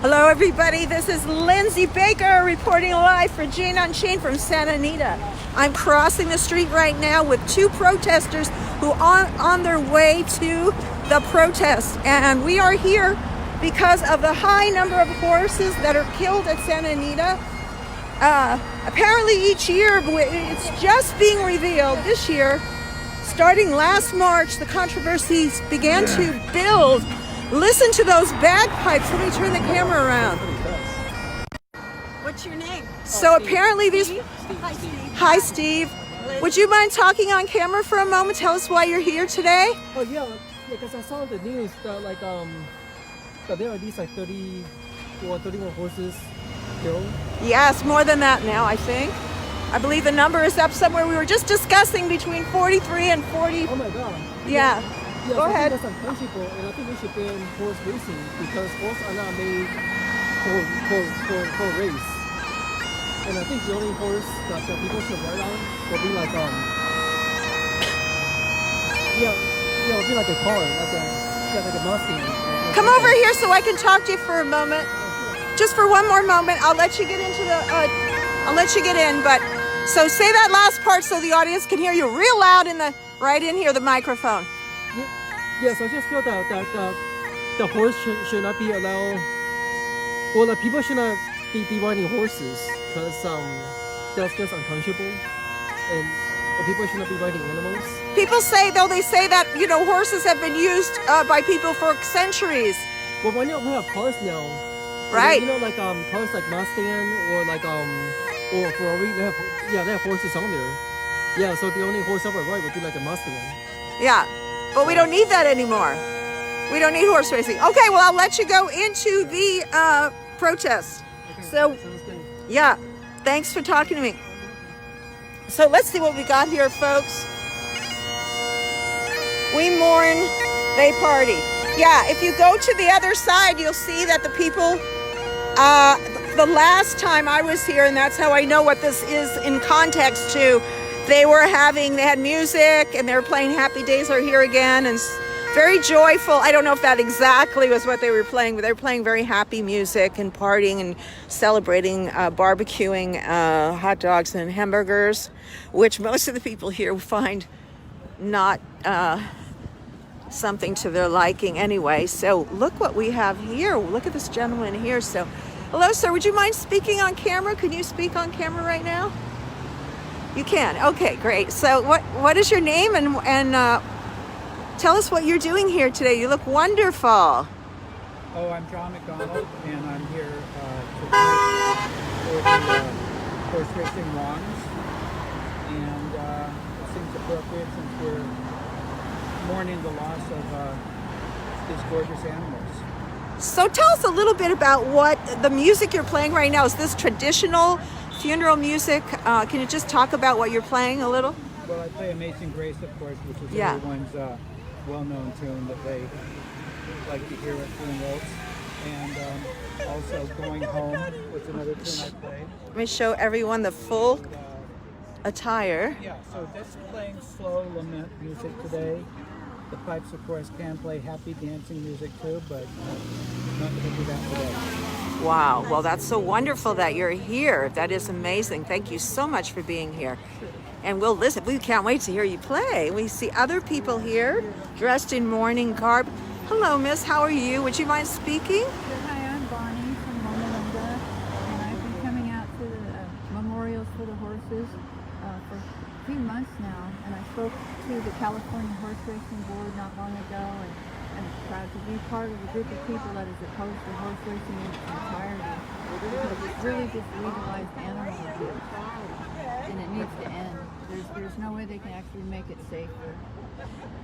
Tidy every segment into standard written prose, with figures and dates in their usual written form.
Hello everybody, this is Lindsay Baker reporting live for Jane Unchained from Santa Anita. I'm crossing the street right now with two protesters who are on their way to the protest. And we are here because of the high number of horses that are killed at Santa Anita. Apparently each year, it's just being revealed this year, starting last March, the controversies began to build. Listen to those bagpipes. Let me turn the camera around. What's your name? So apparently these... Hi, Steve. Hi, Steve. Would you mind talking on camera for a moment? Tell us why you're here today. Oh yeah, because I saw the news that that there are these 30 or 31 horses killed. Yes, more than that now, I think. I believe the number is up somewhere. We were just discussing between 43 and 40. Oh my God. Yeah. Yeah, Go ahead. I think that's unconscionable, and I think we should ban horse racing because horses are not made for race. And I think the only horse that people should ride on will be will be like a car, like a Mustang. Come over here so I can talk to you for a moment. Just for one more moment. I'll let you get into the, I'll let you get in, but, so say that last part so the audience can hear you real loud right in here, the microphone. Yes, I just feel that the horse should not be allowed, well, the people should not be riding horses because that's just unconscionable, and the people should not be riding animals. People say, though, they say that, horses have been used by people for centuries. Well, why not we have cars now? Right. Cars like Mustang or Ferrari, they have horses on there. Yeah, so the only horse ever ride would be like a Mustang. Yeah, but we don't need that anymore. We don't need horse racing. Okay, well, I'll let you go into the protest. Okay, so, sounds good. Yeah, thanks for talking to me. So let's see what we got here, folks. We mourn, they party. Yeah, if you go to the other side, you'll see that the people, the last time I was here, and that's how I know what this is in context to, they had music and they were playing Happy Days Are Here Again and very joyful. I don't know if that exactly was what they were playing, but they were playing very happy music and partying and celebrating, barbecuing hot dogs and hamburgers, which most of the people here find not something to their liking anyway. So look what we have here. Look at this gentleman here. So, hello, sir. Would you mind speaking on camera? Can you speak on camera right now? You can. Okay, great. So what is your name and tell us what you're doing here today. You look wonderful. Oh, I'm John McDonald, and I'm here tonight for the horse racing wands. And it seems appropriate since we're mourning the loss of these gorgeous animals. So tell us a little bit about what the music you're playing right now. Is this traditional funeral music? Can you just talk about what you're playing a little? Well, I play Amazing Grace, of course, which is everyone's well-known tune that they like to hear at funerals. And also Going Home, which is another tune I play. Let me show everyone the full attire. Yeah, so just playing slow lament music today. The pipes, of course, can play happy dancing music too, but not going to do that today. Wow, well, that's so wonderful that you're here. That is amazing. Thank you so much for being here. And we'll listen. We can't wait to hear you play. We see other people here dressed in mourning garb. Hello, miss. How are you? Would you mind speaking? Hi, I'm Bonnie from Loma, and I've been coming out to the memorials for the horses for a few months now. And I spoke to the California Horse Racing Board not long ago, and I'm proud to be part of a group of people that is opposed to horse racing in its entirety. Because it's really just legalized animal abuse, and it needs to end. There's no way they can actually make it safer.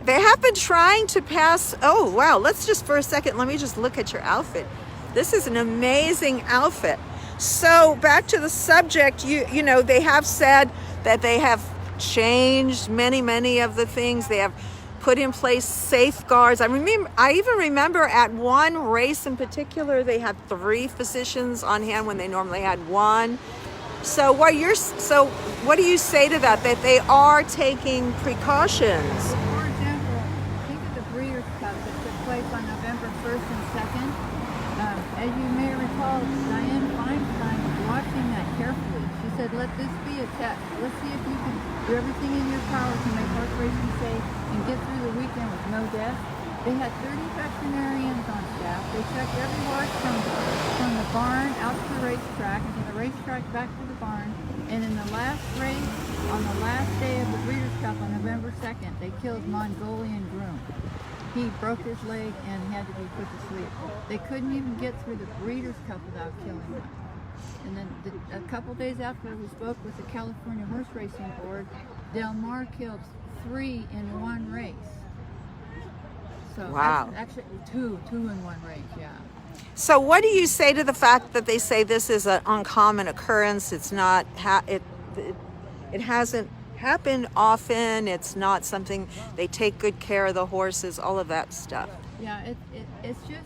They have been trying to pass. Oh, wow. Let's just for a second, let me just look at your outfit. This is an amazing outfit. So back to the subject, you know, they have said that they have changed many of the things. They have put in place safeguards. I even remember at one race in particular, they had 3 physicians on hand when they normally had 1. So what do you say to that they are taking precautions? For example, think of the Breeders' Cup that took place on November 1st and 2nd. As you may recall, Well, Diane Feinstein was watching that carefully. She said, let this be a test. Let's see if you can do everything in your power to make horse racing safe and get through the weekend with no deaths. They had 30 veterinarians on staff. They checked every horse from the barn out to the racetrack, and from the racetrack back to the barn. And in the last race, on the last day of the Breeders' Cup on November 2nd, they killed Mongolian Groom. He broke his leg and had to be put to sleep. They couldn't even get through the Breeders' Cup without killing him. And then a couple days after we spoke with the California Horse Racing Board, Del Mar killed 3 in one race. So Wow. Actually, two in one race, yeah. So what do you say to the fact that they say this is an uncommon occurrence? It's not, it hasn't happened often. It's not something, they take good care of the horses, all of that stuff. Yeah, it's just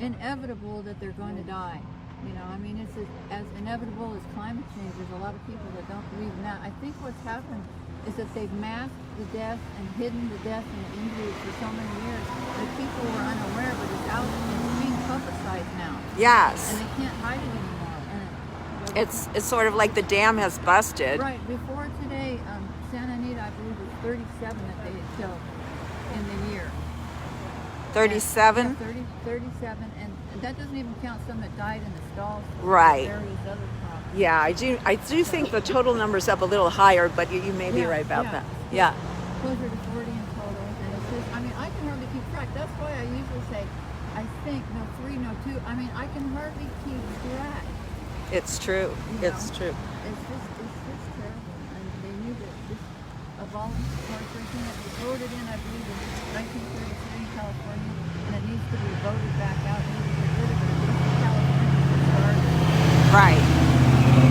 inevitable that they're going to die. You know, I mean, it's as inevitable as climate change. There's a lot of people that don't believe in that. I think what's happened is that they've masked the death and hidden the death and the injuries for so many years that people were unaware, but it's out and it's being publicized now. Yes. And they can't hide it anymore. And It's sort of like the dam has busted. right, before today, Santa Anita, I believe, was 37 that they had killed in the year. 37? Yeah, 37, and that doesn't even count some that died in the stalls. Right. Various other problems. Yeah, I do think the total number's up a little higher, but you may be right about that. Yeah. Closer to 40 in total, and it's just, I mean, I can hardly keep track. That's why I usually say, I think, no 3, no 2. I mean, I can hardly keep track. It's true. You It's know? true. It's just terrible, and they need to just abolish horse racing. It was voted in, I believe, in 1933 in California, and it needs to be voted back out. It needs to get rid of it. It's California to start. Right.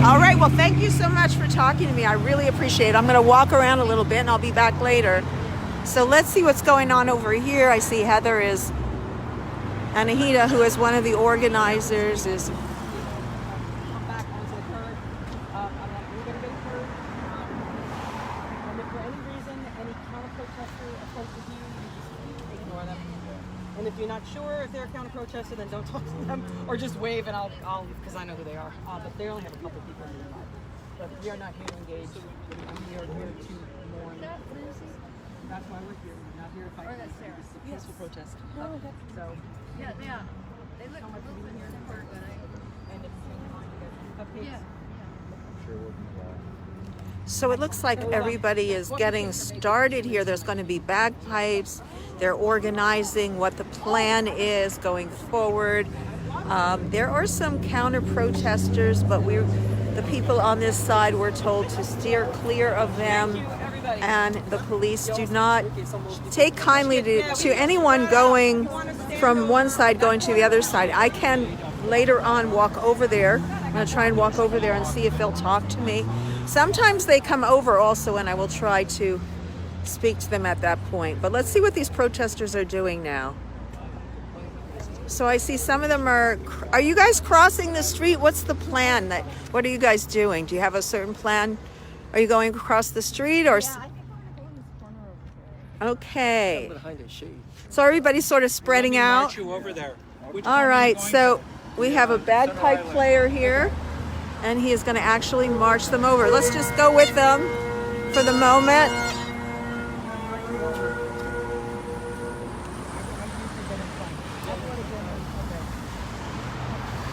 All right. Well, thank you so much for talking to me. I really appreciate it. I'm going to walk around a little bit and I'll be back later. So let's see what's going on over here. I see Heather is Anahita, who is one of the organizers, is Come back onto the curb. I'm like, we're going to get hurt. And if for any reason any counter-protester approaches you, you just ignore them. And if you're not sure if they're a counter-protester, then don't talk to them, or just wave and I'll because I know who they are. But they only have a couple people in their life. But we are not here to engage. We are here to mourn. That's why we're here. We're not here to fight. It's a peaceful protest. So, Yeah. They look a little bit different, but and if you want to get cupcakes. yeah. So it looks like everybody is getting started here. There's going to be bagpipes. They're organizing what the plan is going forward. There are some counter protesters, but the people on this side were told to steer clear of them. And the police do not take kindly to anyone going from one side going to the other side. I can later on walk over there. I'm going to try and walk over there and see if they'll talk to me. Sometimes they come over also, and I will try to speak to them at that point. But let's see what these protesters are doing now. So I see some of them are you guys crossing the street? What's the plan? What are you guys doing? Do you have a certain plan? Are you going across the street or? Yeah, I think I'm going to go in this corner over here. Okay. Behind a shade. So everybody's sort of spreading out. March you over there. All right. So we have a bagpipe player here, and he is going to actually march them over. Let's just go with them for the moment.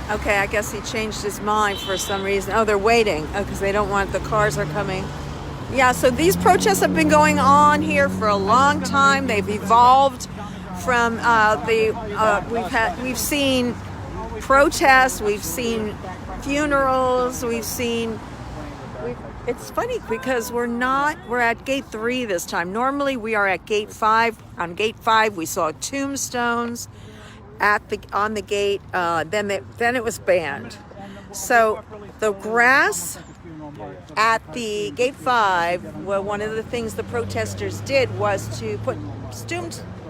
Okay, I guess he changed his mind for some reason. Oh, they're waiting because they don't want the cars are coming. Yeah, so these protests have been going on here for a long time. They've evolved from we've seen protests, we've seen funerals, it's funny because we're at gate 3 this time. Normally we are at gate 5. On gate 5 we saw tombstones on the gate. Then it was banned. So the grass at the gate 5, well, one of the things the protesters did was to put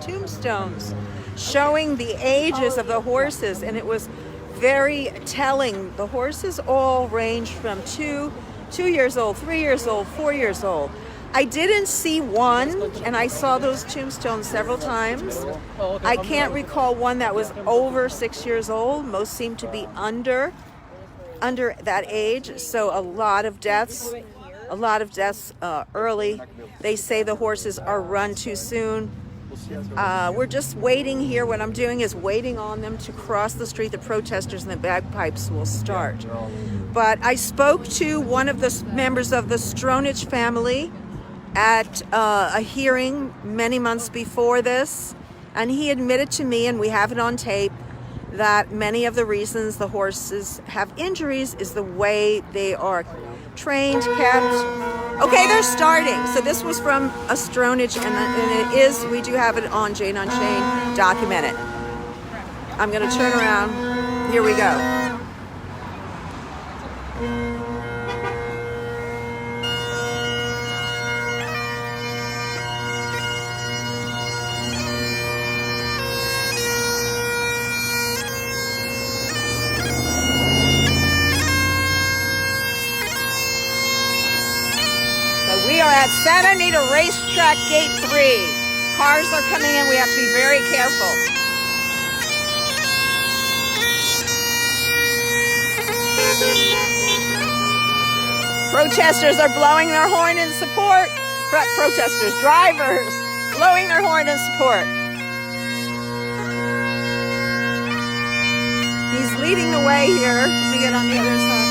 tombstones showing the ages of the horses, and it was very telling. The horses all ranged from 2 years old, 3 years old, 4 years old. I didn't see one, and I saw those tombstones several times. I can't recall one that was over 6 years old. Most seem to be under that age. So a lot of deaths early. They say the horses are run too soon. We're just waiting here. What I'm doing is waiting on them to cross the street. The protesters and the bagpipes will start. But I spoke to one of the members of the Stronach family at a hearing many months before this, and he admitted to me, and we have it on tape, that many of the reasons the horses have injuries is the way they are trained, kept. Okay, they're starting. So this was from a Stronach, and it is, we do have it on Jane on Chain documented. I'm going to turn around. Here we go. We are at Santa Anita Racetrack, Gate 3. Cars are coming in. We have to be very careful. Protesters are blowing their horn in support. Protesters, drivers, blowing their horn in support. He's leading the way here. Let me get on the other side.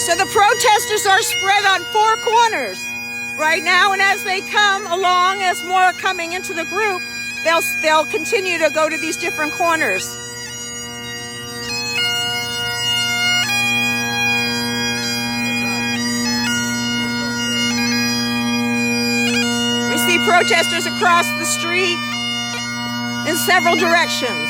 So the protesters are spread on 4 corners right now, and as they come along, as more are coming into the group, they'll continue to go to these different corners. We see protesters across the street in several directions.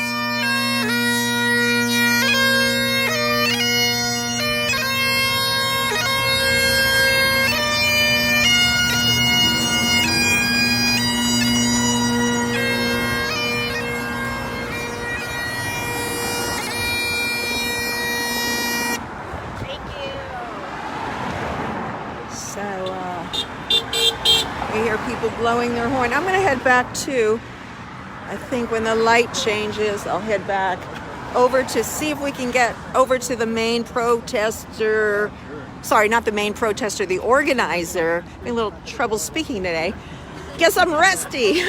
You hear people blowing their horn. I'm going to head back to, I think when the light changes, I'll head back over to see if we can get over to the main protester. Sorry, not the main protester, the organizer. Having a little trouble speaking today. Guess I'm rusty.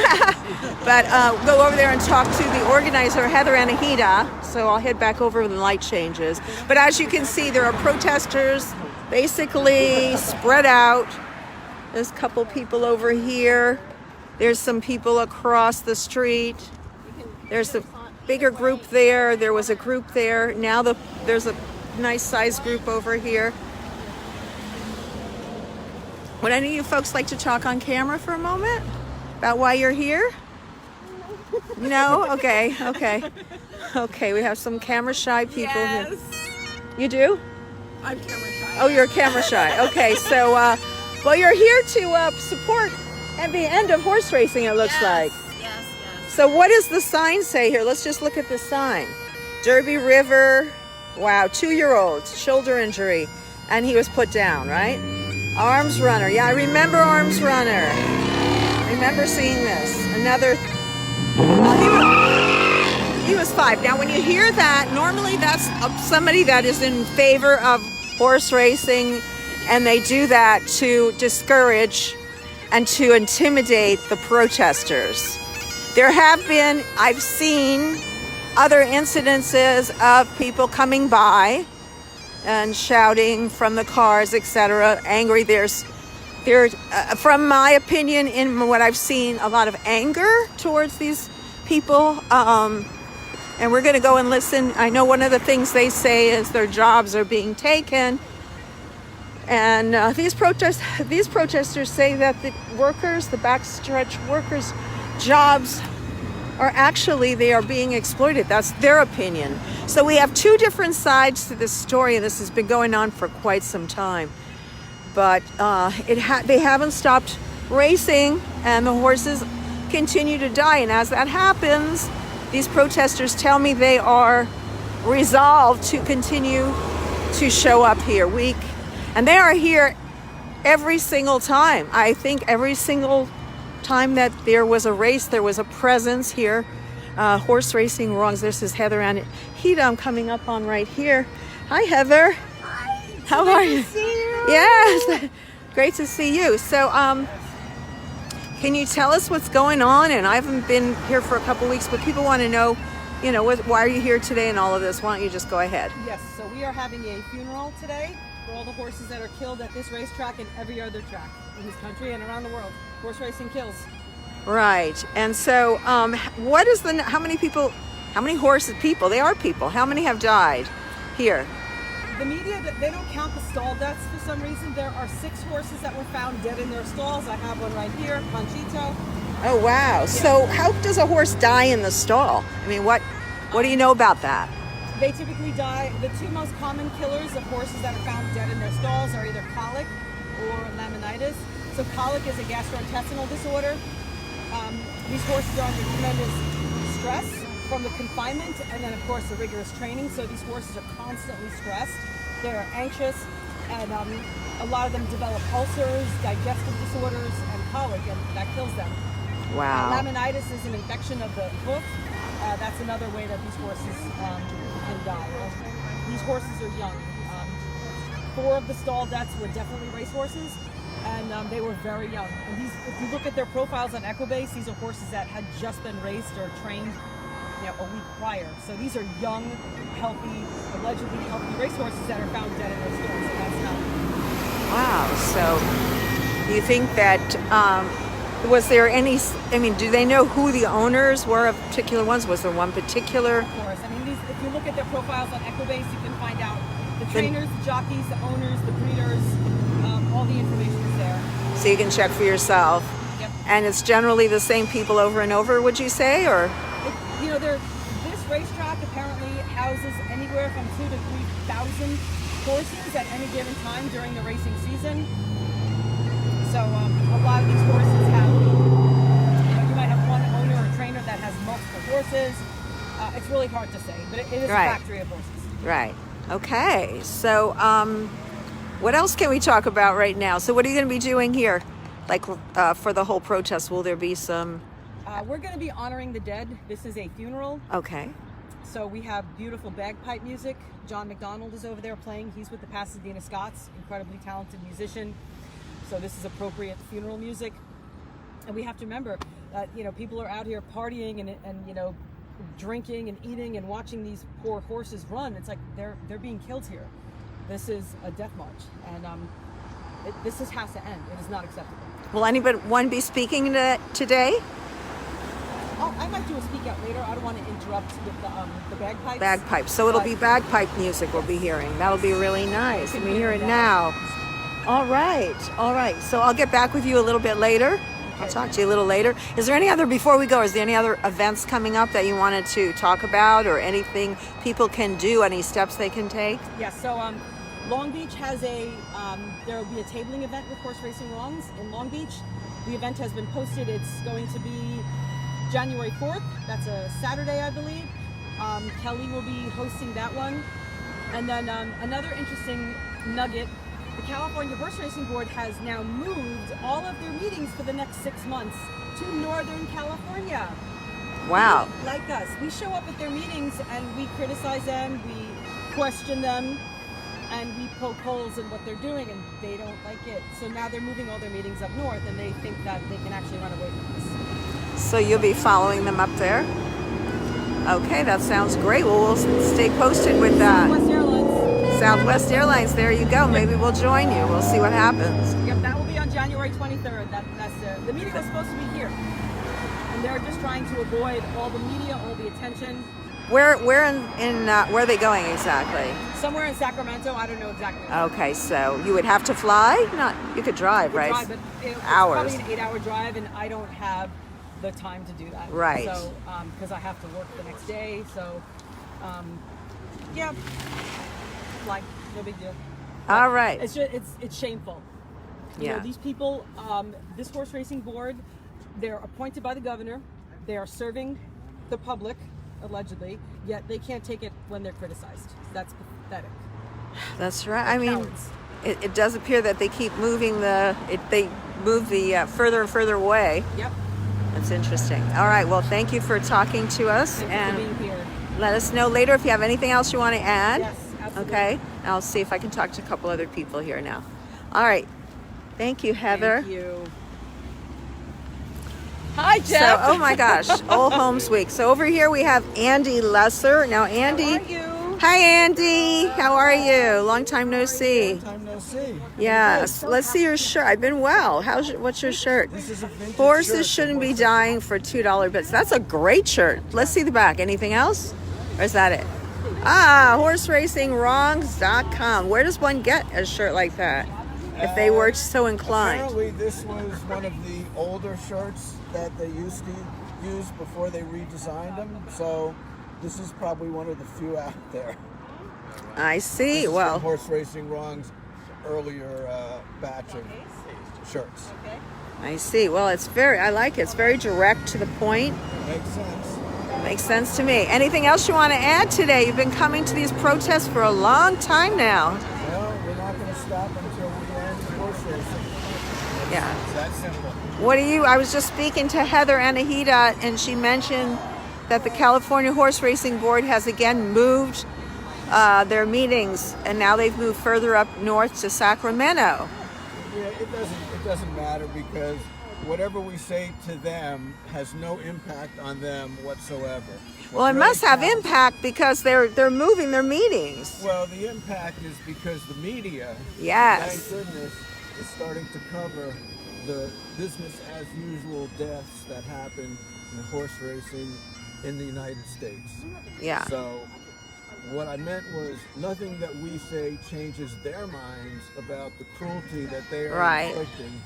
But go over there and talk to the organizer, Heather Anahita. So I'll head back over when the light changes. But as you can see, there are protesters basically spread out. There's a couple people over here. There's some people across the street. There's a bigger group there. There was a group there. Now there's a nice sized group over here. Would any of you folks like to talk on camera for a moment about why you're here? No? Okay. Okay, we have some camera shy people here. You do? I'm camera shy. Oh, you're camera shy. Okay, so well, you're here to support at the end of horse racing, it looks like. Yes. So what does the sign say here? Let's just look at the sign. Derby River, wow, 2-year-old, shoulder injury, and he was put down, right? Arms Runner, yeah, I remember Arms Runner. I remember seeing this. Another, he was 5. Now when you hear that, normally that's somebody that is in favor of horse racing, and they do that to discourage and to intimidate the protesters. There have been, I've seen other incidences of people coming by and shouting from the cars, etc., angry. There's from my opinion, in what I've seen, a lot of anger towards these people. And we're going to go and listen. I know one of the things they say is their jobs are being taken. And these protesters say that the workers, the backstretch workers' jobs are actually, they are being exploited. That's their opinion. So we have 2 different sides to this story, and this has been going on for quite some time. But they haven't stopped racing, and the horses continue to die. And as that happens, these protesters tell me they are resolved to continue to show up here and they are here every single time. I think every single time that there was a race, there was a presence here. Horse racing wrongs. This is Heather Anahita. I'm coming up on right here. Hi, Heather. Hi. How are you? Nice to see you. Yes. Great to see you. So, can you tell us what's going on? And I haven't been here for a couple weeks, but people want to know, why are you here today and all of this? Why don't you just go ahead? Yes, so we are having a funeral today for all the horses that are killed at this racetrack and every other track in this country and around the world. Horse racing kills. Right. And so, how many horses, people, they are people, how many have died here? The media, they don't count the stall deaths for some reason. There are 6 horses that were found dead in their stalls. I have one right here, Panchito. Oh, wow. Yeah. So how does a horse die in the stall? I mean, what do you know about that? They typically die. The 2 most common killers of horses that are found dead in their stalls are either colic or laminitis. So colic is a gastrointestinal disorder. These horses are under tremendous stress from the confinement and then, of course, the rigorous training. So these horses are constantly stressed. They're anxious, and a lot of them develop ulcers, digestive disorders, and colic, and that kills them. Wow. Laminitis is an infection of the hoof. That's another way that these horses can die. These horses are young. 4 of the stall deaths were definitely racehorses, and they were very young. And these, if you look at their profiles on Equibase, these are horses that had just been raced or trained, a week prior. So these are young, healthy, allegedly healthy racehorses that are found dead in their stalls. So that's not. Wow. So, do you think that was there any? I mean, do they know who the owners were of particular ones? Was there one particular? Of course. I mean, if you look at their profiles on Equibase, you can find out the trainers, the jockeys, the owners, the breeders. All the information is there. So you can check for yourself. Yep. And it's generally the same people over and over, would you say, or? This racetrack apparently houses anywhere from 2,000 to 3,000 horses at any given time during the racing season. So a lot of these horses have, you might have one owner or trainer that has multiple horses. It's really hard to say, but it is Right. a factory of horses. Right. Okay. So, what else can we talk about right now? So, what are you going to be doing here, like for the whole protest? Will there be some? We're going to be honoring the dead. This is a funeral. Okay. So we have beautiful bagpipe music. John McDonald is over there playing. He's with the Pasadena Scots, incredibly talented musician. So this is appropriate funeral music. And we have to remember that, people are out here partying and drinking and eating and watching these poor horses run. It's like they're being killed here. This is a death march, and this has to end. It is not acceptable. Will anyone be speaking today? Oh, I might do a speak out later. I don't want to interrupt with the bagpipes. Bagpipes. So it'll be bagpipe music we'll be hearing. That'll be really nice. And we hear it now. All right. So I'll get back with you a little bit later. I'll talk to you a little later. Is there any other, before we go, is there any other events coming up that you wanted to talk about, or anything people can do, any steps they can take? Yes, so Long Beach has there will be a tabling event with horse racing wrongs in Long Beach. The event has been posted. It's going to be January 4th. That's a Saturday, I believe. Kelly will be hosting that one. And then another interesting nugget, the California Horse Racing Board has now moved all of their meetings for the next 6 months to Northern California. Wow. Like us. We show up at their meetings and we criticize them, we question them, and we poke holes in what they're doing, and they don't like it. So now they're moving all their meetings up north, and they think that they can actually run away from this. So you'll be following them up there? Okay, that sounds great. Well, we'll stay posted with that. Southwest Airlines. Southwest Airlines, there you go. Maybe we'll join you. We'll see what happens. Yep, that will be on January 23rd. The meeting was supposed to be here. And they're just trying to avoid all the media, all the attention. Where where are they going exactly? Somewhere in Sacramento, I don't know exactly. Okay, so you would have to fly? You could drive, right? Drive, but it's Hours. probably an 8-hour drive, and I don't have the time to do that. Right. So, because I have to work the next day, so, yeah, like, no big deal. All right. It's just, it's shameful. You Yeah. know, these people, this horse racing board, they're appointed by the governor. They are serving the public. allegedly, yet they can't take it when they're criticized. That's pathetic. That's right. I mean, Cowards. it does appear that they keep moving they move the further and further away. Yep. That's interesting. All right. Well, thank you for talking to us, Thank and you for being here. let us know later if you have anything else you want to add. Yes, absolutely. Okay. I'll see if I can talk to a couple other people here now. All right. Thank you, Heather. Thank you. Hi, So, Jeff. oh my gosh, Old Homes Week. So over here we have Andy Lesser. Now, Andy. How are you? Hi, Andy. How are you? Long time no see. Time no see. Yes. Let's see your shirt. I've been well. What's your shirt? This is a vintage Horses shirt shouldn't from be dying for $2 bits. That's a great shirt. Let's see the back. Anything else? Or is that it? Horseracingbronx.com. Where does one get a shirt like that if they were so inclined? Apparently, this was one of the older shirts that they used to use before they redesigned them. So this is probably one of the few out there. I see. This is Well, from Horse Racing Wrong's earlier batch of shirts. I see. Well, I like it. It's very direct to the point. Makes sense. Makes sense to me. Anything else you want to add today? You've been coming to these protests for a long time now. Well, we're not going to stop until we end horse racing. Yeah. It's that simple. I was just speaking to Heather Anahita, and she mentioned that the California Horse Racing Board has again moved their meetings, and now they've moved further up north to Sacramento. Yeah, it doesn't matter because whatever we say to them has no impact on them whatsoever. Well, it must have impact because they're moving their meetings. Well, the impact is because the media, Yes. thank goodness, is starting to cover the business as usual deaths that happen in horse racing in the United States. Yeah. So what I meant was nothing that we say changes their minds about the cruelty that they are Right. inflicting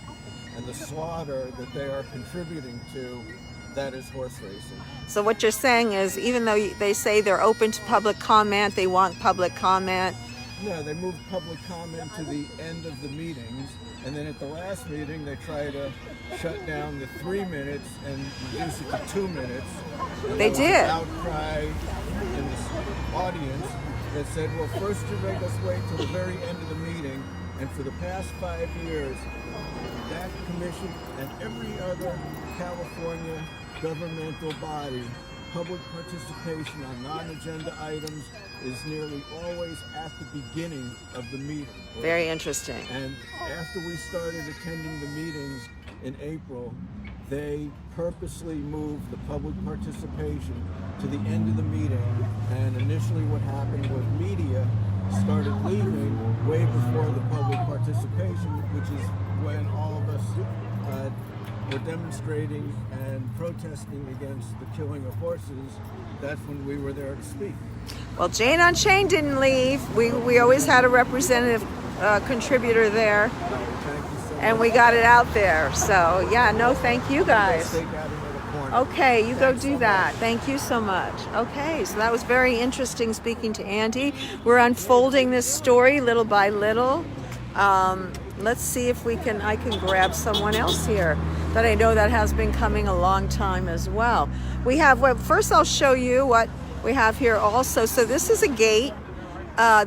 and the slaughter that they are contributing to. That is horse racing. So what you're saying is, even though they say they're open to public comment, they want public comment. No, they moved public comment to the end of the meetings, and then at the last meeting they try to shut down the 3 minutes and reduce it to 2 minutes. And They there was did. an outcry in the audience that said, well, first you make us wait till the very end of the meeting, and for the past 5 years, that commission and every other California governmental body, public participation on non-agenda items is nearly always at the beginning of the meeting. Very interesting. And after we started attending the meetings in April, they purposely moved the public participation to the end of the meeting. And initially what happened was media started leaving way before the public participation, which is when all of us were demonstrating and protesting against the killing of horses. That's when we were there to speak. Well, Jane on Chain didn't leave. We always had a representative contributor there, Thank you so much. and we got it out there. So yeah, no, thank you guys. Stake out another corner. Okay, you go Thanks do so that. Thank you so much. Okay, so that was very interesting speaking to Andy. We're unfolding this story little by little. Let's see if I can grab someone else here that I know that has been coming a long time as well. We have, first I'll show you what we have here also. So this is a gate.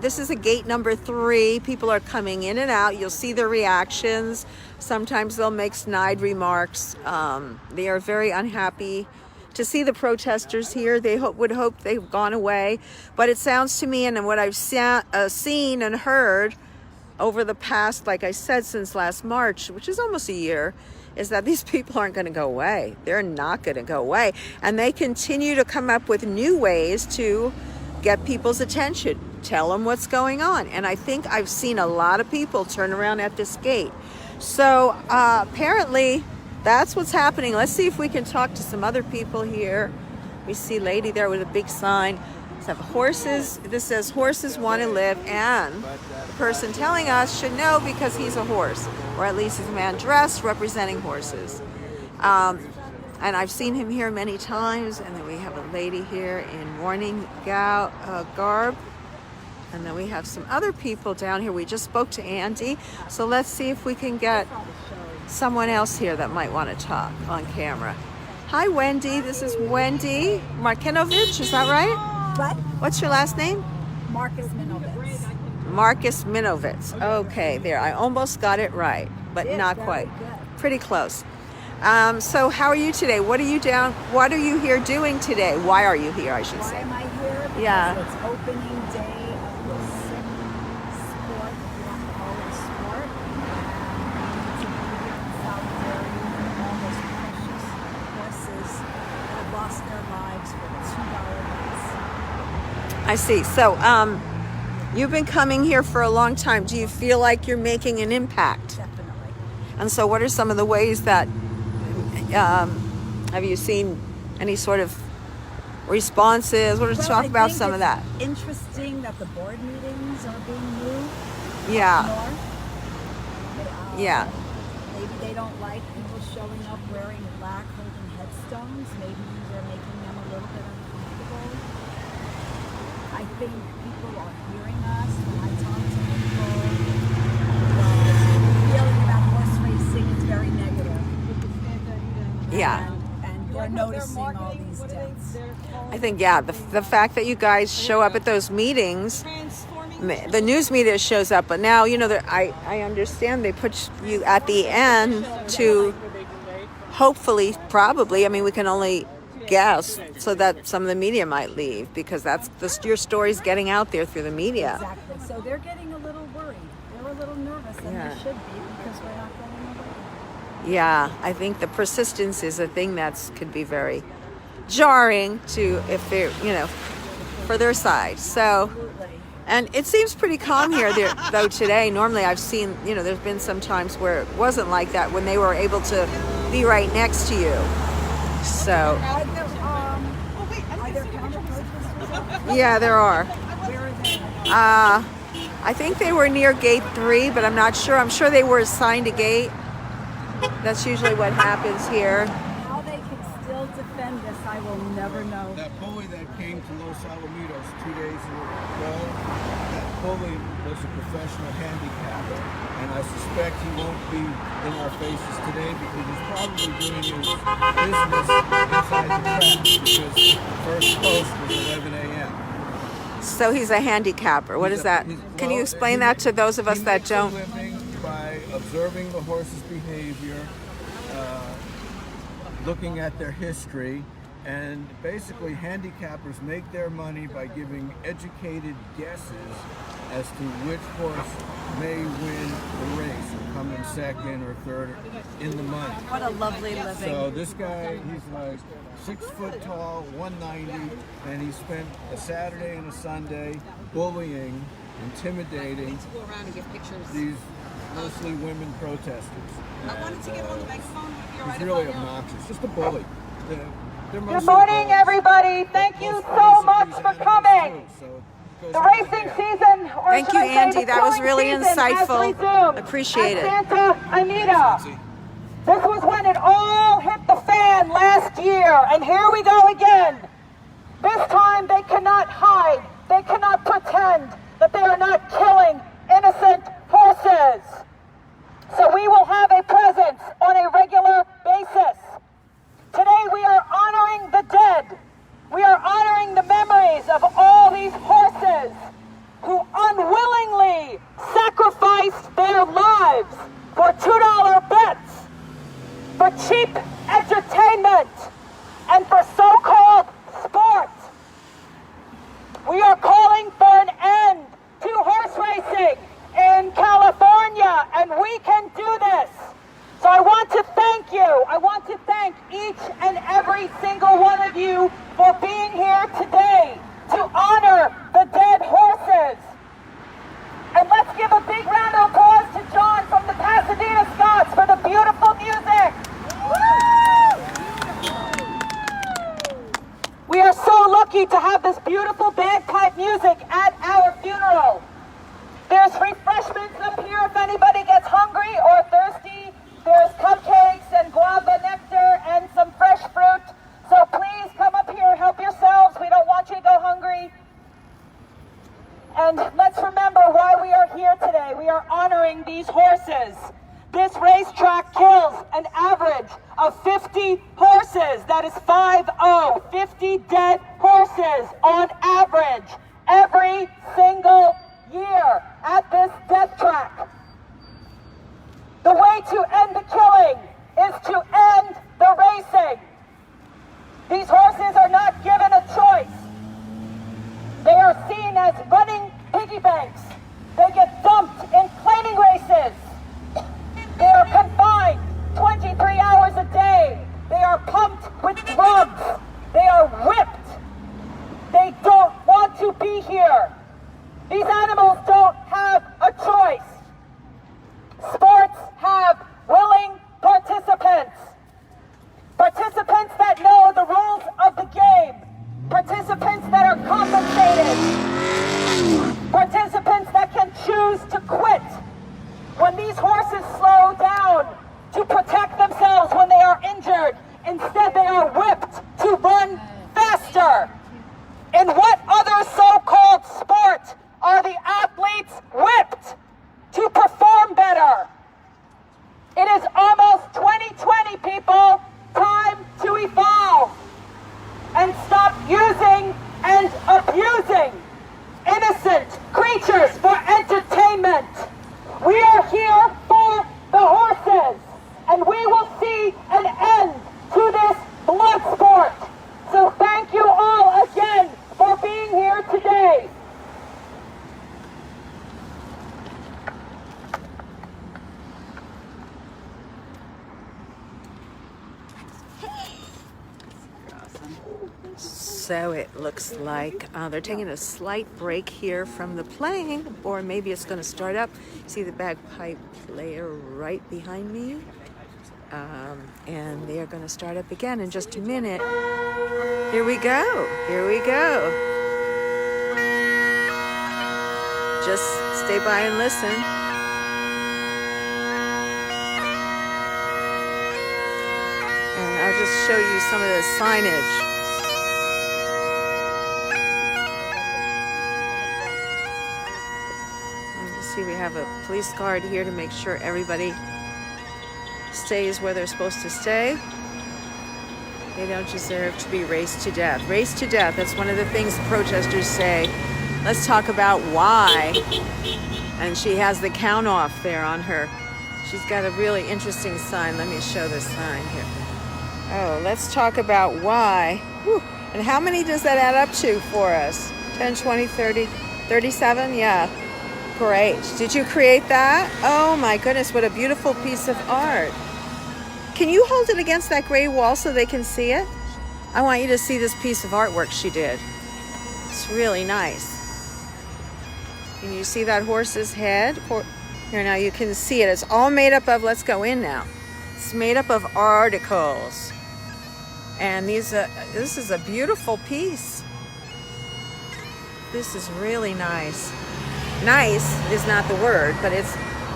This is a gate number 3. People are coming in and out. You'll see their reactions. Sometimes they'll make snide remarks. They are very unhappy to see the protesters here. They would hope they've gone away. But it sounds to me, and what I've seen and heard over the past, like I said, since last March, which is almost a year, is that these people aren't going to go away. They're not going to go away. And they continue to come up with new ways to get people's attention, tell them what's going on. And I think I've seen a lot of people turn around at this gate. So apparently that's what's happening. Let's see if we can talk to some other people here. We see a lady there with a big sign. Have horses. This says horses want to live, and the person telling us should know because he's a horse, or at least he's a man dressed representing horses. And I've seen him here many times. And then we have a lady here in mourning garb, and then we have some other people down here. We just spoke to Andy, so let's see if we can get someone else here that might want to talk on camera. Hi, Wendy. This is Wendy Markinovich. Is that right? What? What's your last name? Marcus Minovitz. Marcus Minovitz. Okay, there. I almost got it right, but Did not very quite. good. Pretty close. So how are you today? What are you here doing today? Why are you here, I should Why say? am I here? Because Yeah. it's opening day of this sick sport, if you want to call it a sport. And we need to be here in solidarity with all those precious horses that have lost their lives for $2 bets. I see. So you've been coming here for a long time. Do you feel like you're making an impact? Definitely. And so what are some of the ways that have you seen any sort of responses? Talk about some of that. Interesting that the board meetings are being moved Yeah. north. Yeah. Maybe they don't like people showing up wearing black, holding headstones. Maybe they're making them a little bit uncomfortable. I think people are hearing us. When I talk to people, the feeling about horse racing is very negative. Yeah. And they're noticing all these deaths. I think, the fact that you guys show up at those meetings, the news media shows up, but now, I understand they put you at the end to hopefully, probably, we can only guess, so that some of the media might leave, because your story's getting out there through the media. Exactly. So they're getting a little worried. They're a little nervous, and Yeah. they should be, because we're not going away. Yeah, I think the persistence is a thing could be very jarring if they're, for their side. So, and it seems pretty calm here though today. Normally I've seen, there's been some times where it wasn't like that, when they were able to be right next to you. So, Are there counter-protests? yeah, there are. Where are they? I think they were near gate 3, but I'm not sure. I'm sure they were assigned a gate. That's usually what happens here. How they can still defend this, I will never know. That bully that came to Los Alamitos 2 days ago, that bully was a professional handicapper, and I suspect he won't be in our faces today because he's probably doing his business inside the track, because the first post was 11 a.m. So he's a handicapper. What is that? Can you explain that to those of us that don't? He makes a living by observing the horse's behavior, looking at their history, and basically handicappers make their money by giving educated guesses as to which horse may win the race or come in second or third in the money. What a lovely living. So this guy, he's like 6 foot tall, 190, and he spent a Saturday and a Sunday bullying, intimidating Go around and get pictures. these mostly women protesters. I wanted to get on the microphone. Would it be all right He's if really I- obnoxious, just a bully. Good morning, everybody. Thank you so much for coming. The racing season, or Thank should you, I say Andy. the That was touring really season, has insightful. resumed Appreciate it. at Santa Anita. This was when it all hit the fan last year, and here we go again. This time they cannot hide, they cannot pretend that they are not killing innocent horses. So we will have a presence on a regular basis. Today we are honoring the dead. We are honoring the memories of all these horses who unwillingly sacrificed their lives for $2 bets, for cheap entertainment, and for so-called sport. We are calling for an end to horse racing in California, and we can do this. So I want to thank you. I want to thank each and every single one of you for being here today to honor the dead horses. And let's give a big round of applause to John from the Pasadena Scots for the beautiful music. Woo! We are so lucky to have this beautiful bagpipe music at our funeral. There's refreshments up here if anybody gets hungry or thirsty. There's cupcakes and guava nectar and some fresh fruit. So please come up here, help yourselves. We don't want you to go hungry. And let's remember why we are here today. We are honoring these horses. This racetrack kills an average of 50 horses horses. That is 50 dead horses on average every single year at this death track. The way to end the killing is to end the racing. These horses are not given a choice. They are seen as running piggy banks. They get dumped in claiming races. They are confined 23 hours a day. They are pumped with drugs. They are whipped. They don't want to be here. These animals don't have a choice. Sports have willing participants. Participants that know the rules of the game. Participants that are compensated. Participants that can choose to quit when these horses slow down to protect themselves when they are injured. Instead, they are whipped to run faster. In what other so-called sport are the athletes whipped to perform better? It is almost 2020, people. Time to evolve and stop using and abusing innocent creatures for entertainment. We are here for the horses, and we will see an end to this blood sport. So thank you all again for being here today. So it looks like they're taking a slight break here from the playing, or maybe it's going to start up. See the bagpipe player right behind me? And they are going to start up again in just a minute. Here we go. Here we go. Just stay by and listen. And I'll just show you some of the signage. See, we have a police guard here to make sure everybody stays where they're supposed to stay. They don't deserve to be raced to death. Raced to death, that's one of the things the protesters say. Let's talk about why. And she has the count off there on her. She's got a really interesting sign. Let me show this sign here. Oh, let's talk about why. Whew. And how many does that add up to for us? 10, 20, 30, 37? Yeah. Great. Did you create that? Oh my goodness, what a beautiful piece of art. Can you hold it against that gray wall so they can see it? I want you to see this piece of artwork she did. It's really nice. Can you see that horse's head? Here, now you can see it. It's all made up of, let's go in now. It's made up of articles. And this is a beautiful piece. This is really nice. Nice is not the word, but it's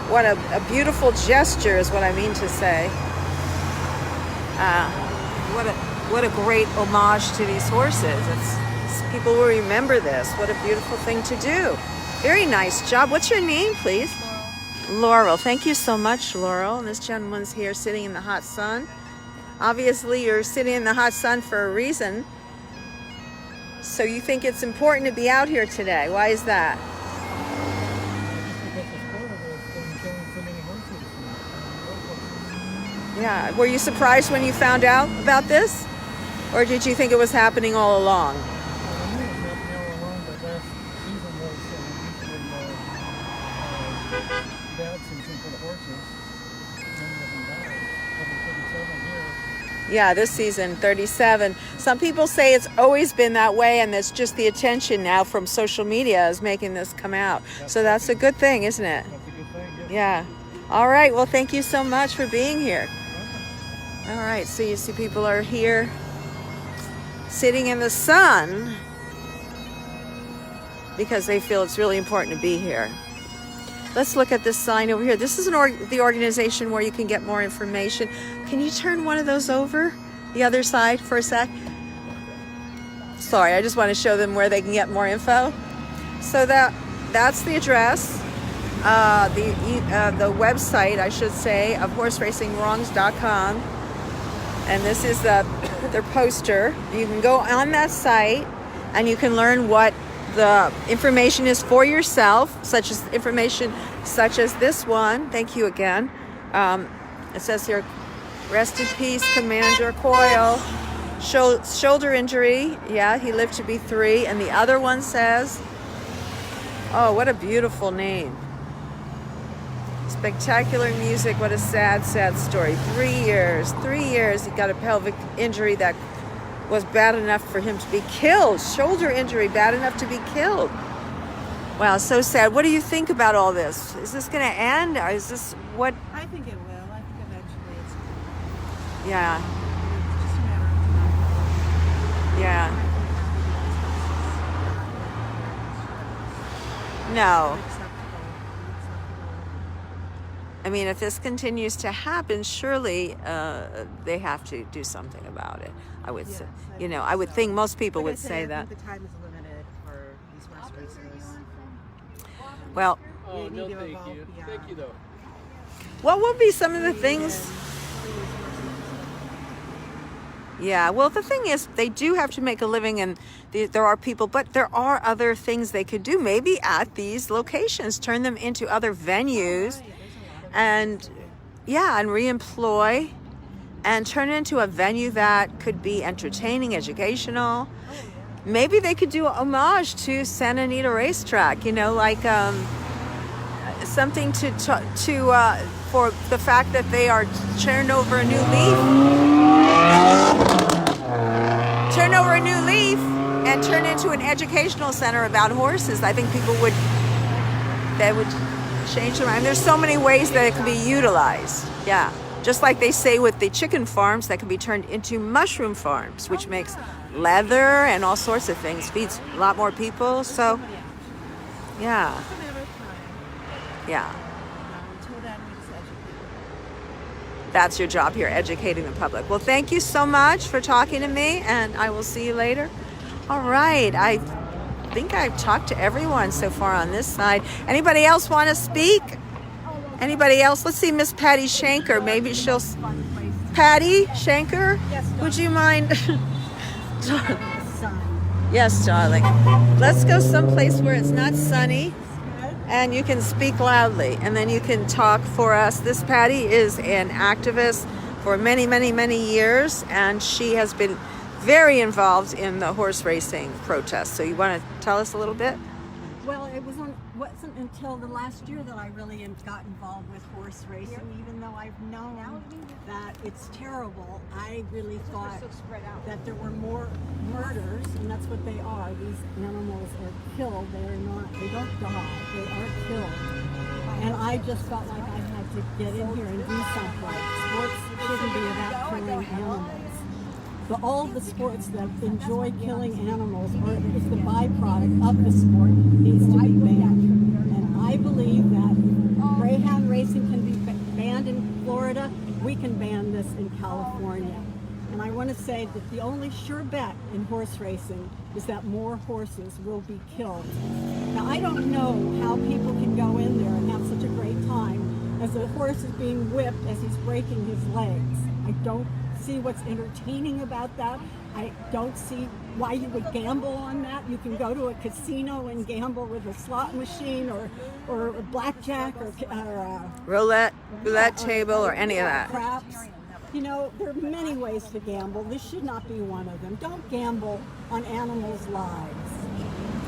what a beautiful gesture is what I mean to say. What a great homage to these horses. People will remember this. What a beautiful thing to do. Very nice job. What's your name, please? Laurel. Thank you so much, Laurel. And this gentleman's here sitting in the hot sun. Obviously, you're sitting in the hot sun for a reason. So you think it's important to be out here today. Why is that? Yeah. Were you surprised when you found out about this? Or did you think it was happening all along? Yeah, this season, 37. Some people say it's always been that way, and it's just the attention now from social media is making this come out. So that's a good thing, isn't it? That's a good thing, yes. Yeah. All right. Well, thank you so much for being here. All right. So you see people are here sitting in the sun because they feel it's really important to be here. Let's look at this sign over here. This is the organization where you can get more information. Can you turn one of those over, the other side, for a sec? Sorry, I just want to show them where they can get more info. So that's the address, the website, I should say, of horseracingwrongs.com. And this is their poster. You can go on that site and you can learn what the information is for yourself, such as information such as this one. Thank you again. It says here, rest in peace, Commander Coyle. Shoulder injury. Yeah, he lived to be 3. And the other one says, oh, what a beautiful name. Spectacular music. What a sad, sad story. 3 years. 3 years. He got a pelvic injury that was bad enough for him to be killed. Shoulder injury, bad enough to be killed. Wow, so sad. What do you think about all this? Is this going to end? Or is this what? I think it will. I think eventually it's Yeah. it's just a matter of time. Yeah. No. I mean, if this continues to happen, surely they have to do something about it. I would say, I would think most people would say I that. think the time is limited for these horse races. Well, Oh, They no, need to thank evolve you. beyond. Thank you, though. what will be some of the things? Yeah, well, the thing is, they do have to make a living, and there are people, but there are other things they could do, maybe at these locations, turn them into other venues, and re-employ, and turn it into a venue that could be entertaining, educational. Maybe they could do a homage to Santa Anita Racetrack, like something to for the fact that they are turning over a new leaf. Turn over a new leaf and turn into an educational center about horses. I think people would change their mind. There's so many ways that it can be utilized. Yeah. Just like they say with the chicken farms that can be turned into mushroom farms, which makes leather and all sorts of things, feeds a lot more people. So, yeah. It's a matter of time. Yeah. Until then, we just educate. That's your job here, educating the public. Well, thank you so much for talking to me, and I will see you later. All right. I think I've talked to everyone so far on this side. Anybody else want to speak? Anybody else? Let's see Miss Patty Shanker. Maybe she'll... Patty Shanker? Would you mind... Yes, darling. Let's go someplace where it's not sunny and you can speak loudly, and then you can talk for us. This Patty is an activist for many, many, many years, and she has been very involved in the horse racing protests. So you want to tell us a little bit? Well, it wasn't until the last year that I really got involved with horse racing, even though I've known that it's terrible. I really thought that there were more murders, and that's what they are. These animals are killed. They don't die. They are killed. And I just felt like I had to get in here and do something. Sports shouldn't be about killing animals. But all the sports that enjoy killing animals, or if the byproduct of the sport, needs to be banned. And I believe that if greyhound racing can be banned in Florida, we can ban this in California. And I want to say that the only sure bet in horse racing is that more horses will be killed. Now, I don't know how people can go in there and have such a great time as the horse is being whipped as he's breaking his legs. I don't see what's entertaining about that. I don't see why you would gamble on that. You can go to a casino and gamble with a slot machine or a blackjack or roulette table or any of that. Craps. There are many ways to gamble. This should not be one of them. Don't gamble on animals' lives.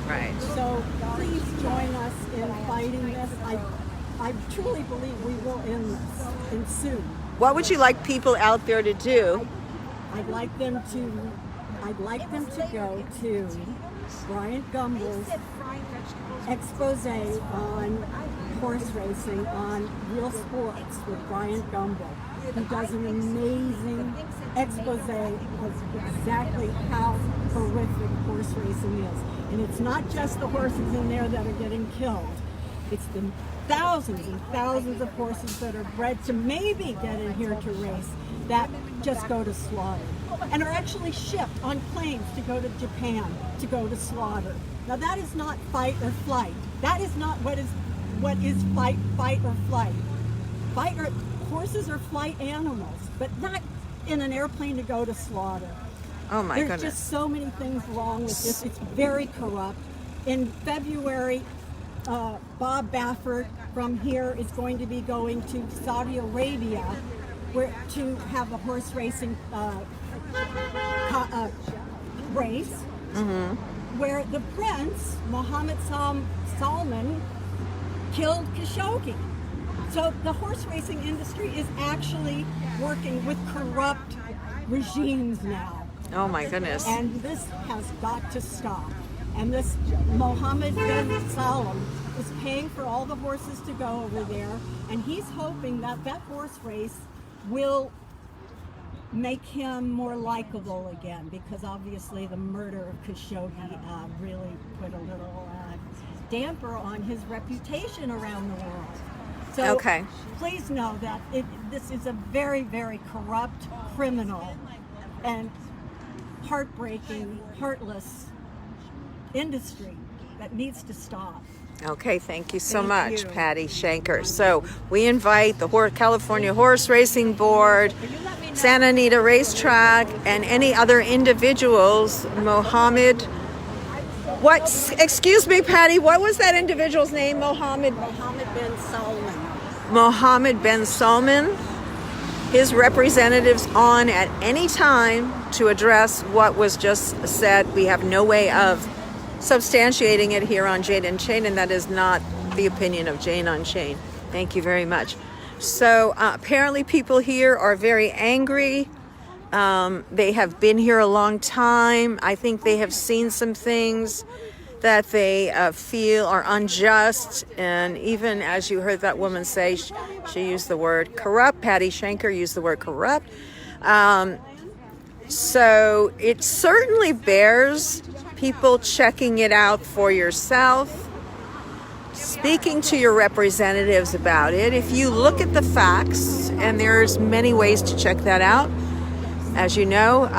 Right. So please join us in fighting this. I truly believe we will end this, and soon. What would you like people out there to do? I'd like them to go to Bryant Gumbel's expose on horse racing on Real Sports with Bryant Gumbel. He does an amazing expose of exactly how horrific horse racing is. And it's not just the horses in there that are getting killed. It's the thousands and thousands of horses that are bred to maybe get in here to race that just go to slaughter and are actually shipped on planes to go to Japan to go to slaughter. Now that is not fight or flight. That is not what is fight or flight. Horses are flight animals, but not in an airplane to go to slaughter. Oh my There's goodness. just so many things wrong with this. It's very corrupt. In February, Bob Baffert from here is going to be going to Saudi Arabia to have a horse racing race, where the prince, Mohammed Salman, killed Khashoggi. So the horse racing industry is actually working with corrupt regimes now. Oh my goodness. And this has got to stop. And this Mohammed bin Salman is paying for all the horses to go over there, and he's hoping that that horse race will make him more likable again, because obviously the murder of Khashoggi really put a little damper on his reputation around the world. So Okay. please know that this is a very, very corrupt, criminal, and heartbreaking, heartless industry that needs to stop. Okay, thank you so Thank much, you. Patty Shanker. So we invite the California Horse Racing Board, Santa Anita Racetrack, and any other individuals. Excuse me, Patty, what was that individual's name? Mohammed bin Salman. Mohammed bin Salman. His representatives on at any time to address what was just said. We have no way of substantiating it here on Jane Unchained, and that is not the opinion of Jane Unchained. Thank you very much. So apparently people here are very angry. They have been here a long time. I think they have seen some things that they feel are unjust. And even as you heard that woman say, she used the word corrupt. Patty Shanker used the word corrupt. So it certainly bears people checking it out for yourself, speaking to your representatives about it. If you look at the facts, and there's many ways to check that out, as you know,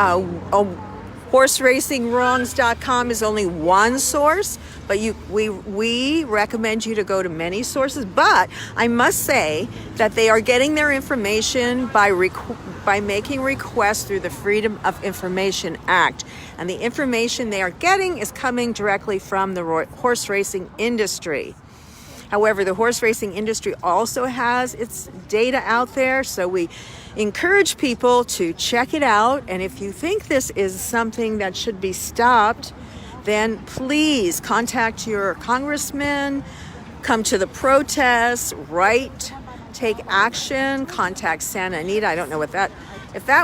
horseracingwrongs.com is only one source, but we recommend you to go to many sources. But I must say that they are getting their information by making requests through the Freedom of Information Act. And the information they are getting is coming directly from the horse racing industry. However, the horse racing industry also has its data out there, so we encourage people to check it out. And if you think this is something that should be stopped, then please contact your congressman, come to the protests, write, take action, contact Santa Anita. I don't know if that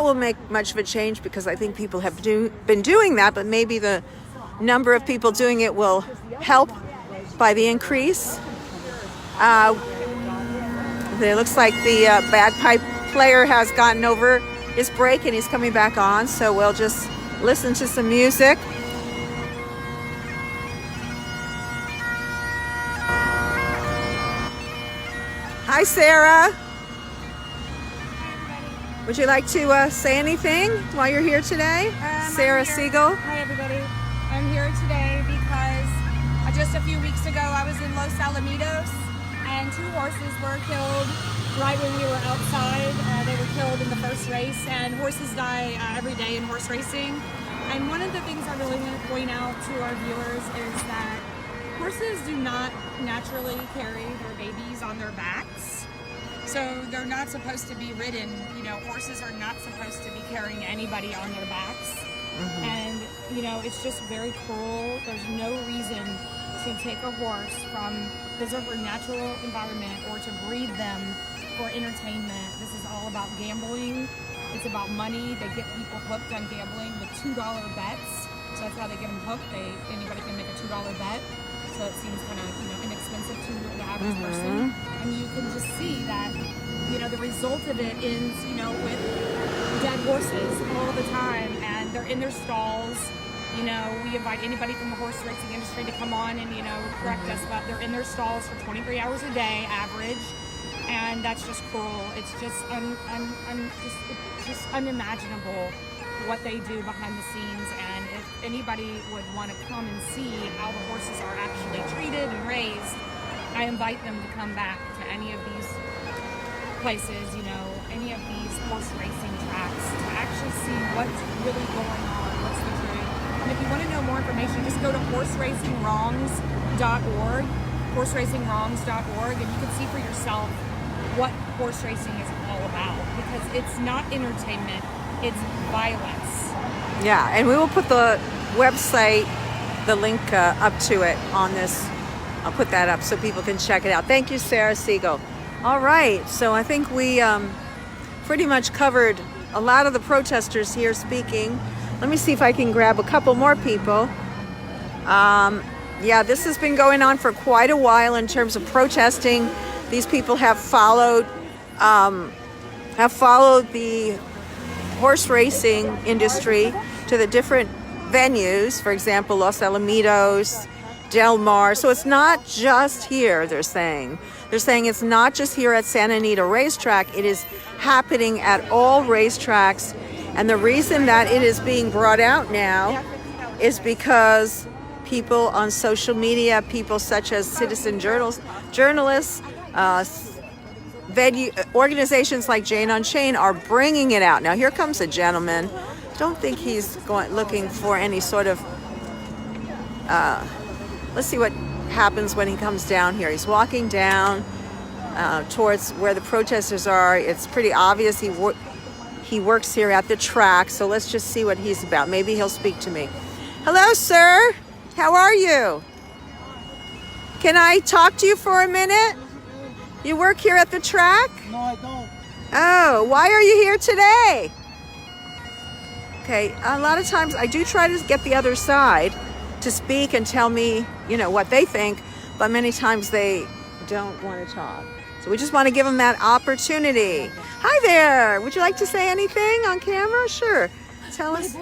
will make much of a change, because I think people have been doing that, but maybe the number of people doing it will help by the increase. It looks like the bagpipe player has gotten over his break and he's coming back on, so we'll just listen to some music. Hi, Sarah. Would you like to say anything while you're here today? Sarah Siegel. Hi, everybody. I'm here today because just a few weeks ago I was in Los Alamitos and 2 horses were killed right when we were outside. They were killed in the first race, and horses die every day in horse racing. And one of the things I really want to point out to our viewers is that horses do not naturally carry their babies on their backs. So they're not supposed to be ridden. You know, horses are not supposed to be carrying anybody on their backs. And, you know, it's just very cruel. There's no reason to take a horse from his or her natural environment or to breed them for entertainment. This is all about gambling. It's about money. They get people hooked on gambling with $2 bets. So that's how they get them hooked. Anybody can make a $2 bet. So it seems kind of, you know, inexpensive to the average person. And you can just see that, you know, the result of it is, you know, with dead horses all the time, and they're in their stalls. You know, we invite anybody from the horse racing industry to come on and, you know, correct us, but they're in their stalls for 23 hours a day, average, and that's just cruel. It's just just unimaginable what they do behind the scenes. And if anybody would want to come and see how the horses are actually treated and raised, I invite them to come back to any of these places, you know, any of these horse racing tracks, to what's really going on, what's the truth. And if you want to know more information, just go to horseracingwrongs.org, horseracingwrongs.org, and you can see for yourself what horse racing is all about, because it's not entertainment, it's violence. Yeah, and we will put the website, the link up to it on this. I'll put that up so people can check it out. Thank you, Sarah Siegel. All right, so I think we pretty much covered a lot of the protesters here speaking. Let me see if I can grab a couple more people. Yeah, this has been going on for quite a while in terms of protesting. These people have followed the horse racing industry to the different venues, for example, Los Alamitos, Del Mar. So it's not just here, they're saying. They're saying it's not just here at Santa Anita Racetrack, it is happening at all racetracks. And the reason that it is being brought out now is because people on social media, people such as citizen journalists, organizations like Jane Unchained are bringing it out. Now here comes a gentleman. Don't think he's looking for any sort of let's see what happens when he comes down here. He's walking down towards where the protesters are. It's pretty obvious he works here at the track, so let's just see what he's about. Maybe he'll speak to me. Hello, sir. How are you? Can I talk to you for a minute? You work here at the track? No, I don't. Oh, why are you here today? Okay, a lot of times I do try to get the other side to speak and tell me, you know, what they think, but many times they don't want to talk. So we just want to give them that opportunity. Hi there. Would you like to say anything on camera? Sure. Tell us.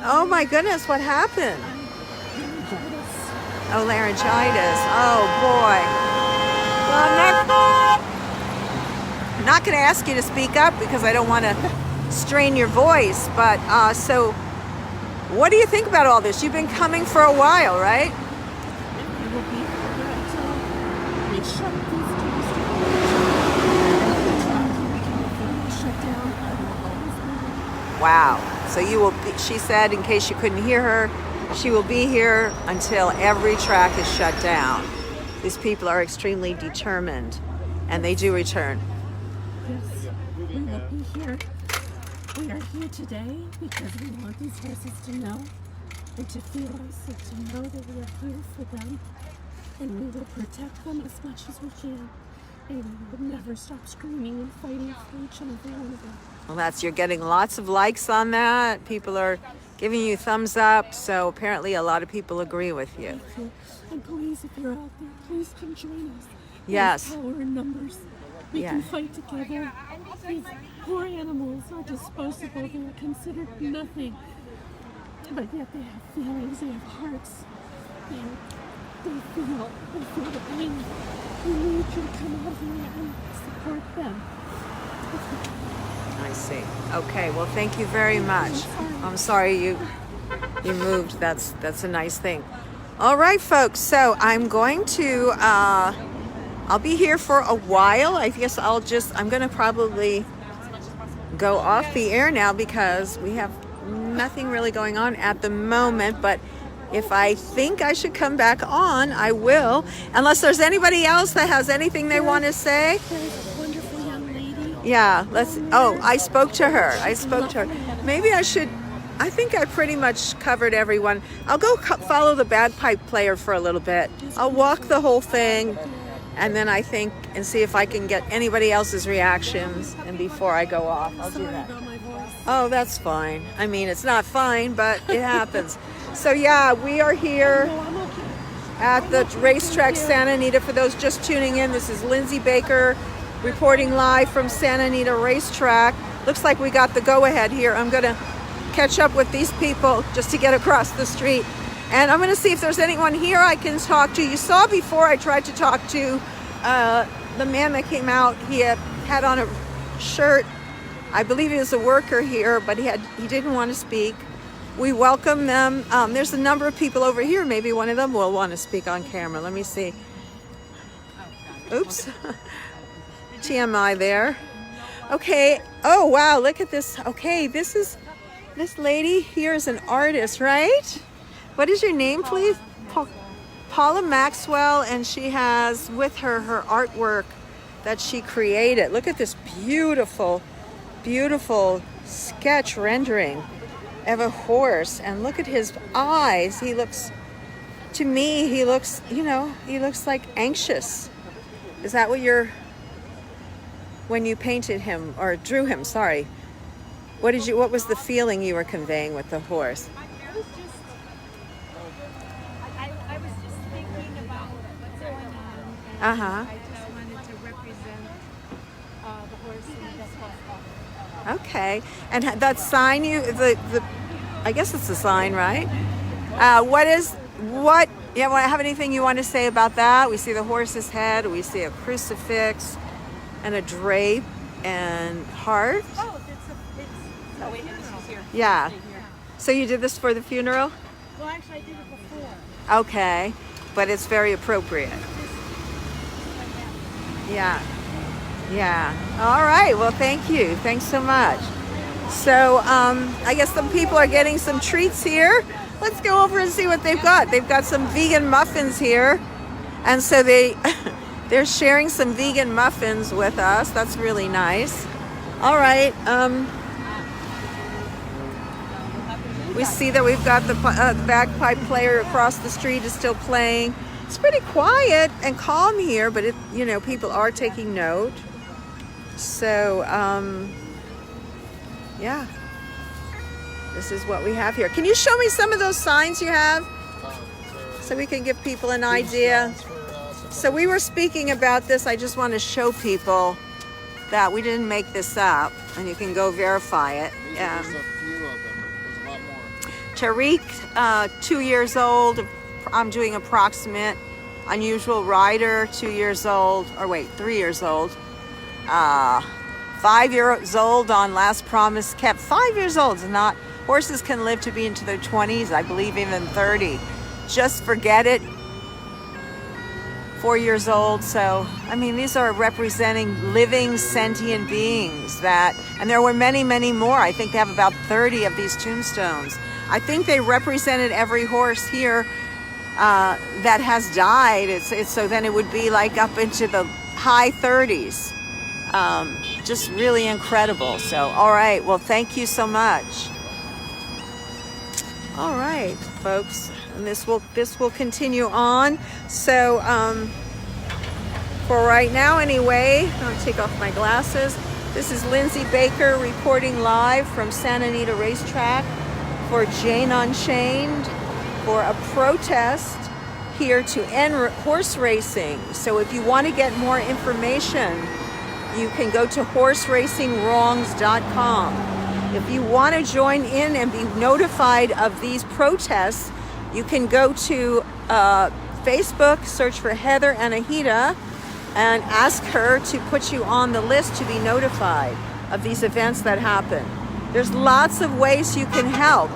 Oh my goodness, what happened? Oh, laryngitis. Oh boy. Well, I'm not going to ask you to speak up because I don't want to strain your voice, but so what do you think about all this? You've been coming for a while, right? Wow. So you will be, she said, in case you couldn't hear her, she will be here until every track is shut down. These people are extremely determined, and they do return. Yes, we will be here. We are here today because we want these horses to know and to feel us and to know that we are here for them, and we will protect them as much as we can, and we will never stop screaming and fighting for each and every one of them. Well, you're getting lots of likes on that. People are giving you thumbs up, so apparently a lot of people agree with you. Thank you. And please, if you're out there, please come join us. Yes. There's power in numbers. We can fight together. These poor animals are disposable. They are considered nothing. But yet they have feelings, they have hearts. They feel the pain. We need you to come out here and support them. I see. Okay, well, thank you very much. I'm sorry you moved. That's a nice thing. All right, folks. So I'm going to I'll be here for a while. I guess I'm going to probably go off the air now because we have nothing really going on at the moment. But if I think I should come back on, I will. Unless there's anybody else that has anything they want to say. Yeah, I spoke to her. Maybe I should, I think I pretty much covered everyone. I'll go follow the bagpipe player for a little bit. I'll walk the whole thing and then I think and see if I can get anybody else's reactions and before I go off. I'll do that. Oh, that's fine. I mean, it's not fine, but it happens. So yeah, we are here at the racetrack Santa Anita. For those just tuning in, this is Lindsay Baker reporting live from Santa Anita Racetrack. Looks like we got the go-ahead here. I'm going to catch up with these people just to get across the street. And I'm going to see if there's anyone here I can talk to. You saw before I tried to talk to the man that came out. He had on a shirt. I believe he was a worker here, but he didn't want to speak. We welcome them. There's a number of people over here. Maybe one of them will want to speak on camera. Let me see. Oops. TMI there. Okay. Oh, wow. Look at this. Okay. This is This lady here is an artist, right? What is your name, please? Paula Maxwell, and she has with her her artwork that she created. Look at this beautiful, beautiful sketch rendering of a horse, and look at his eyes. He looks, to me, he looks, you know, he looks like anxious. Is that what when you painted him or drew him, sorry, what was the feeling you were conveying with the horse? I was just thinking about what's going on, and Uh-huh. I just wanted to represent the horse in the best possible. Okay. And that sign I guess it's a sign, right? Have anything you want to say about that? We see the horse's head, we see a crucifix and a drape and heart. Oh, wait, she's here. Yeah. She's here. So you did this for the funeral? Well, actually, I did it before. Okay. But it's very appropriate. Yeah. Yeah. All right. Well, thank you. Thanks so much. So I guess some people are getting some treats here. Let's go over and see what they've got. They've got some vegan muffins here. And so they're sharing some vegan muffins with us. That's really nice. All right. We see that we've got the bagpipe player across the street is still playing. It's pretty quiet and calm here, but people are taking note. So, yeah, this is what we have here. Can you show me some of those signs you have so we can give people an idea? So we were speaking about this. I just want to show people that we didn't make this up, and you can go verify it. There's a few of them. There's a lot more. Tariq, 2 years old. I'm doing approximate. Unusual rider, 2 years old. 3 years old. 5 years old on last promise kept. 5 years old is not. Horses can live to be into their 20s, I believe even 30. Just forget it. 4 years old. So, I mean, these are representing living sentient beings and there were many, many more. I think they have about 30 of these tombstones. I think they represented every horse here that has died. It's so then it would be like up into the high 30s. Just really incredible. So, all right. Well, thank you so much. All right, folks. And this will continue on. So, for right now anyway, I'm going to take off my glasses. This is Lindsay Baker reporting live from Santa Anita Racetrack for Jane Unchained for a protest here to end horse racing. So if you want to get more information, you can go to horseracingwrongs.com. If you want to join in and be notified of these protests, you can go to Facebook, search for Heather Anahita, and ask her to put you on the list to be notified of these events that happen. There's lots of ways you can help.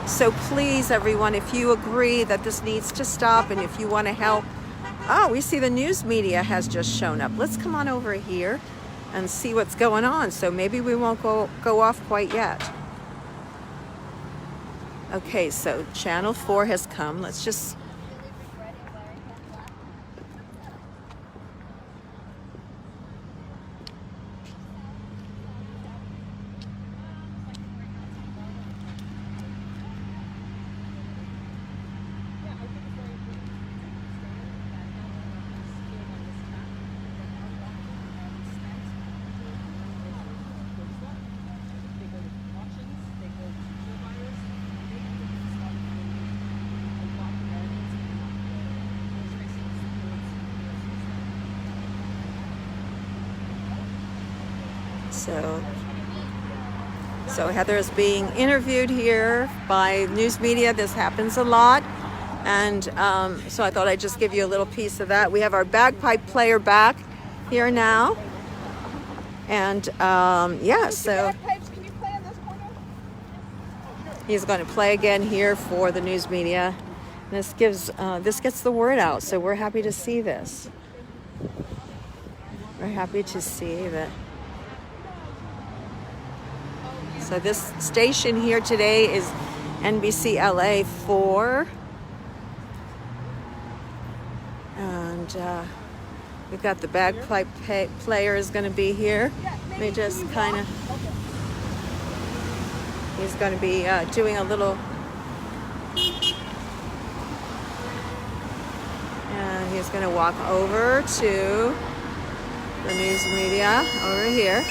So please, everyone, if you agree that this needs to stop and if you want to help. Oh, we see the news media has just shown up. Let's come on over here and see what's going on. So maybe we won't go off quite yet. Okay, so Channel 4 has come. Let's just... So Heather is being interviewed here by news media. This happens a lot. And so I thought I'd just give you a little piece of that. We have our bagpipe player back here now. And yeah, so he's going to play again here for the news media. And this gets the word out. So we're happy to see this. We're happy to see that. So So this station here today is NBC LA 4. And we've got the bagpipe player is going to be here. They just kind of, he's going to be doing a little, and he's going to walk over to the news media over here.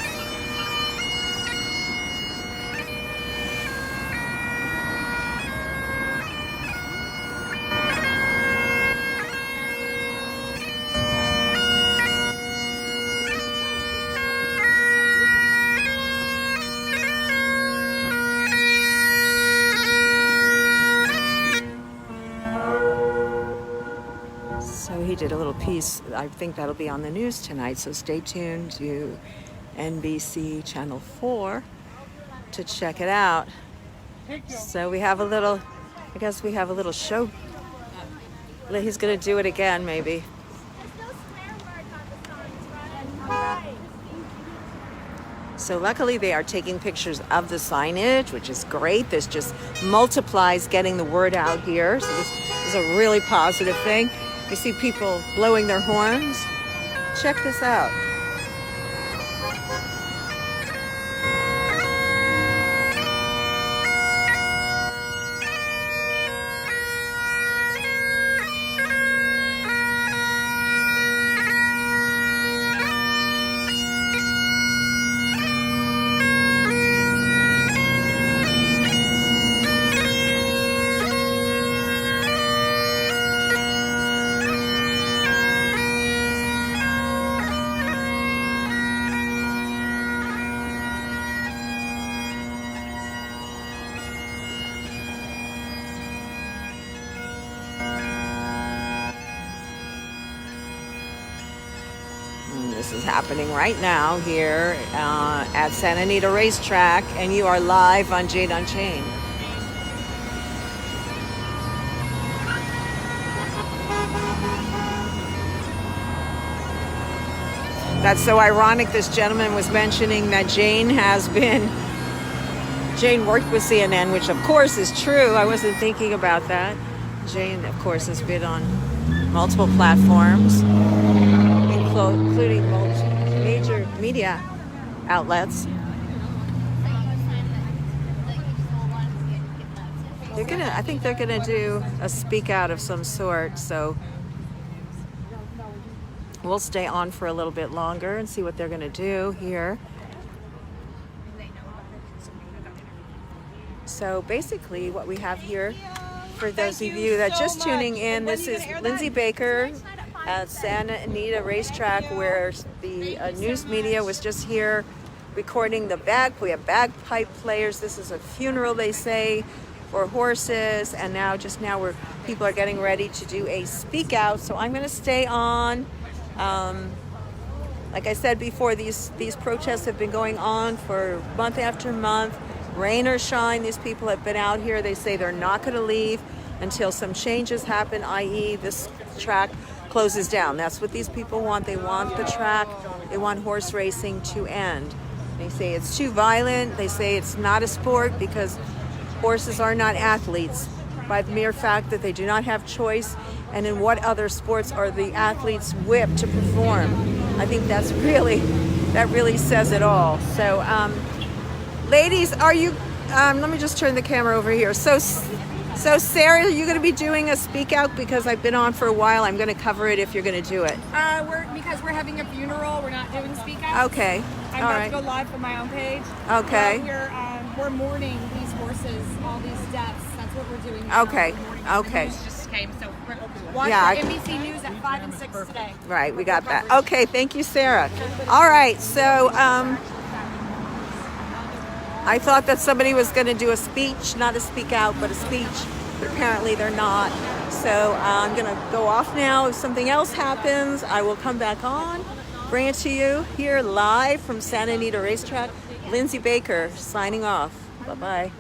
So he did a little piece. I think that'll be on the news tonight. So stay tuned to NBC Channel 4 to check it out. So we have a little, I guess we have a little show. He's going to do it again, maybe. So luckily they are taking pictures of the signage, which is great. This just multiplies getting the word out here. So this is a really positive thing. You see people blowing their horns. Check this out. This is happening right now here at Santa Anita Racetrack, and you are live on Jade Unchained. That's so ironic. This gentleman was mentioning that Jane worked with CNN, which of course is true. I wasn't thinking about that. Jane, of course, has been on multiple platforms, including major media outlets. I think they're gonna do a speak out of some sort, so we'll stay on for a little bit longer and see what they're gonna do here. So basically what we have here, for those of you that just tuning in, this is Lindsay Baker at Santa Anita Racetrack, where the news media was just here recording the we have bagpipe players. This is a funeral, they say, for horses, and now where people are getting ready to do a speak out. So I'm going to stay on. Like I said before, these protests have been going on for month after month. Rain or shine, these people have been out here. They say they're not going to leave until some changes happen, i.e. this track closes down. That's what these people want. They want the track, they want horse racing to end. They say it's too violent. They say it's not a sport because horses are not athletes by the mere fact that they do not have choice. And in what other sports are the athletes whipped to perform? I think that really says it all. So ladies, are you, let me just turn the camera over here. So Sarah, are you going to be doing a speak out? Because I've been on for a while. I'm going to cover it if you're going to do it. Because we're having a funeral, we're not doing speak outs. Okay. I'm about to go live from my own page. Okay. We're mourning these horses, all these deaths. That's what we're doing now. Okay. Okay. The news just came, so watch NBC News at 5 and 6 today. Right, we got that. Okay, thank you, Sarah. All right, so I thought that somebody was going to do a speech, not a speak out, but a speech, but apparently they're not. So I'm going to go off now. If something else happens, I will come back on, bring it to you here live from Santa Anita Racetrack. Lindsay Baker signing off. Bye-bye.